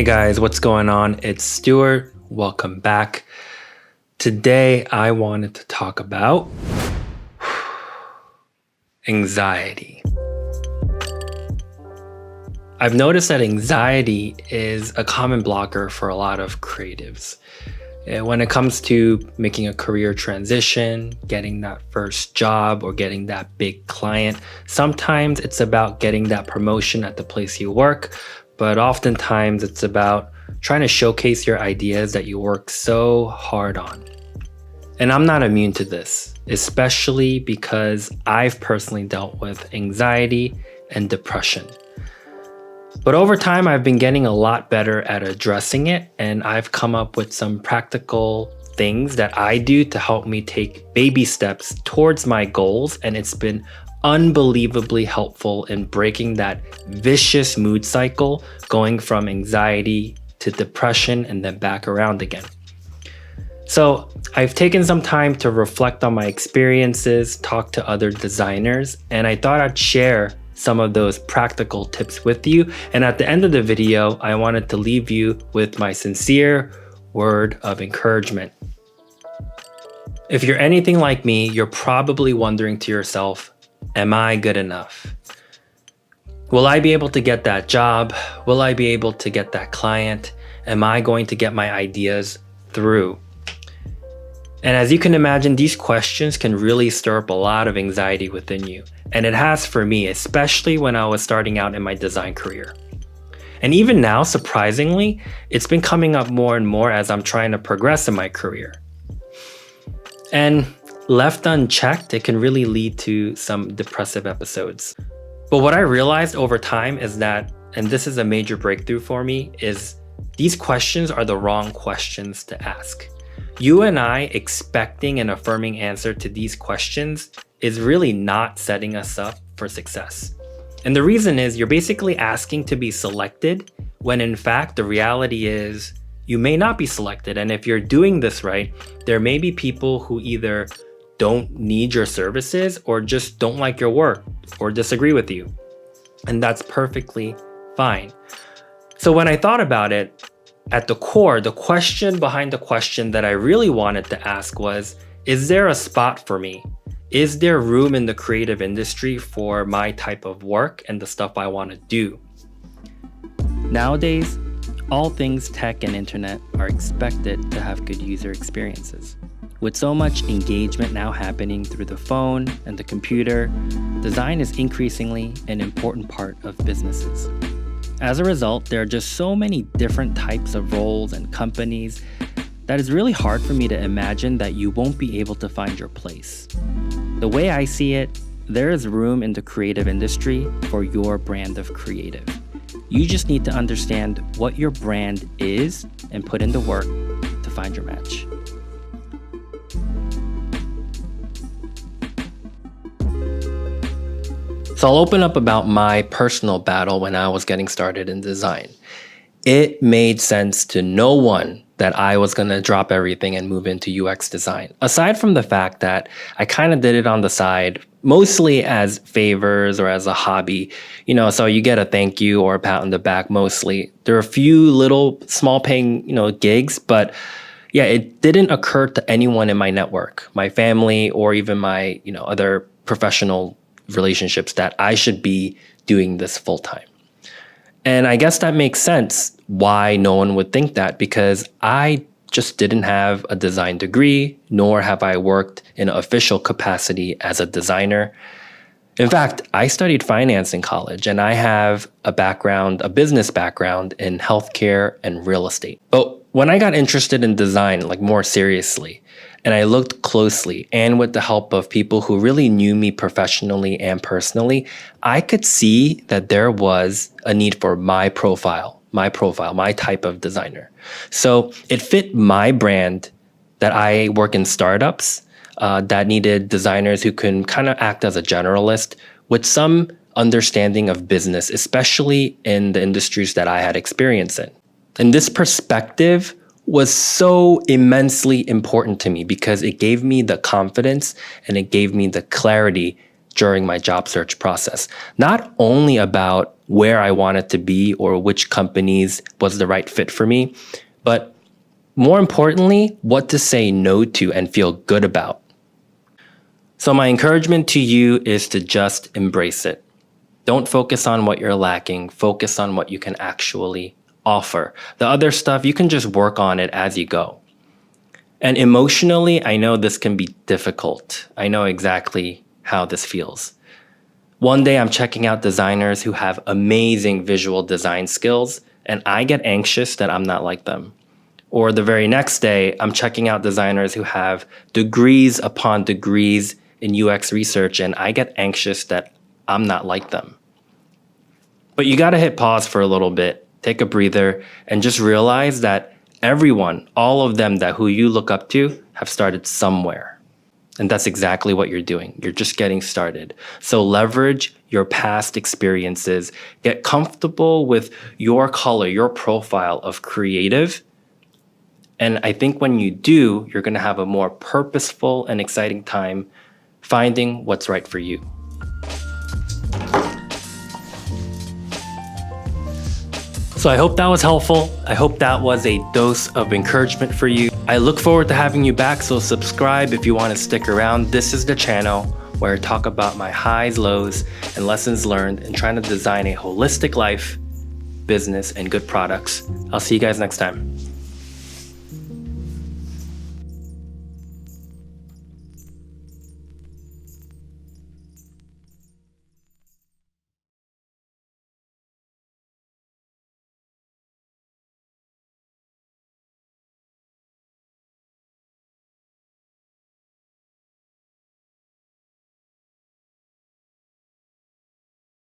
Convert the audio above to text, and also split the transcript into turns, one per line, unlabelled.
Hey guys, what's going on? It's Stuart. Welcome back. Today I wanted to talk about anxiety. I've noticed that anxiety is a common blocker for a lot of creatives. When it comes to making a career transition, getting that first job, or getting that big client, sometimes it's about getting that promotion at the place you work, but oftentimes it's about trying to showcase your ideas that you work so hard on. And I'm not immune to this, especially because I've personally dealt with anxiety and depression. But over time, I've been getting a lot better at addressing it, and I've come up with some practical things that I do to help me take baby steps towards my goals, and it's been unbelievably helpful in breaking that vicious mood cycle, going from anxiety to depression and then back around again. So I've taken some time to reflect on my experiences, talk to other designers, and I thought I'd share some of those practical tips with you. And at the end of the video, I wanted to leave you with my sincere word of encouragement. If you're anything like me, you're probably wondering to yourself, am I good enough? Will I be able to get that job? Will I be able to get that client? Am I going to get my ideas through? And as you can imagine, these questions can really stir up a lot of anxiety within you. And it has for me, especially when I was starting out in my design career. And even now, surprisingly, it's been coming up more and more as I'm trying to progress in my career. And left unchecked, it can really lead to some depressive episodes. But what I realized over time is that, and this is a major breakthrough for me, is these questions are the wrong questions to ask. You and I expecting an affirming answer to these questions is really not setting us up for success. And the reason is you're basically asking to be selected when in fact the reality is you may not be selected. And if you're doing this right, there may be people who either don't need your services or just don't like your work or disagree with you. And that's perfectly fine. So when I thought about it, at the core, the question behind the question that I really wanted to ask was, is there a spot for me? Is there room in the creative industry for my type of work and the stuff I want to do? Nowadays, all things tech and internet are expected to have good user experiences. With so much engagement now happening through the phone and the computer, design is increasingly an important part of businesses. As a result, there are just so many different types of roles and companies that it's really hard for me to imagine that you won't be able to find your place. The way I see it, there is room in the creative industry for your brand of creative. You just need to understand what your brand is and put in the work to find your match. So I'll open up about my personal battle when I was getting started in design. It made sense to no one that I was going to drop everything and move into UX design. Aside from the fact that I kind of did it on the side, mostly as favors or as a hobby, so you get a thank you or a pat on the back mostly. There are a few little small paying, gigs, but yeah, it didn't occur to anyone in my network, my family, or even my, other professional relationships that I should be doing this full time. And I guess that makes sense why no one would think that, because I just didn't have a design degree, nor have I worked in an official capacity as a designer. In fact, I studied finance in college, and I have a business background in healthcare and real estate. But when I got interested in design, more seriously, and I looked closely, and with the help of people who really knew me professionally and personally, I could see that there was a need for my profile, my type of designer. So it fit my brand that I work in startups that needed designers who can kind of act as a generalist with some understanding of business, especially in the industries that I had experience in. And this perspective was so immensely important to me because it gave me the confidence and it gave me the clarity during my job search process. Not only about where I wanted to be or which companies was the right fit for me, but more importantly, what to say no to and feel good about. So my encouragement to you is to just embrace it. Don't focus on what you're lacking, focus on what you can actually offer. The other stuff, you can just work on it as you go. And emotionally, I know this can be difficult. I know exactly how this feels. One day I'm checking out designers who have amazing visual design skills, and I get anxious that I'm not like them. Or the very next day, I'm checking out designers who have degrees upon degrees in UX research, and I get anxious that I'm not like them. But you gotta hit pause for a little bit, take a breather, and just realize that everyone, all of them who you look up to, have started somewhere. And that's exactly what you're doing. You're just getting started. So leverage your past experiences, get comfortable with your color, your profile of creative. And I think when you do, you're gonna have a more purposeful and exciting time finding what's right for you. So I hope that was helpful. I hope that was a dose of encouragement for you. I look forward to having you back, so subscribe if you want to stick around. This is the channel where I talk about my highs, lows, and lessons learned in trying to design a holistic life, business, and good products. I'll see you guys next time.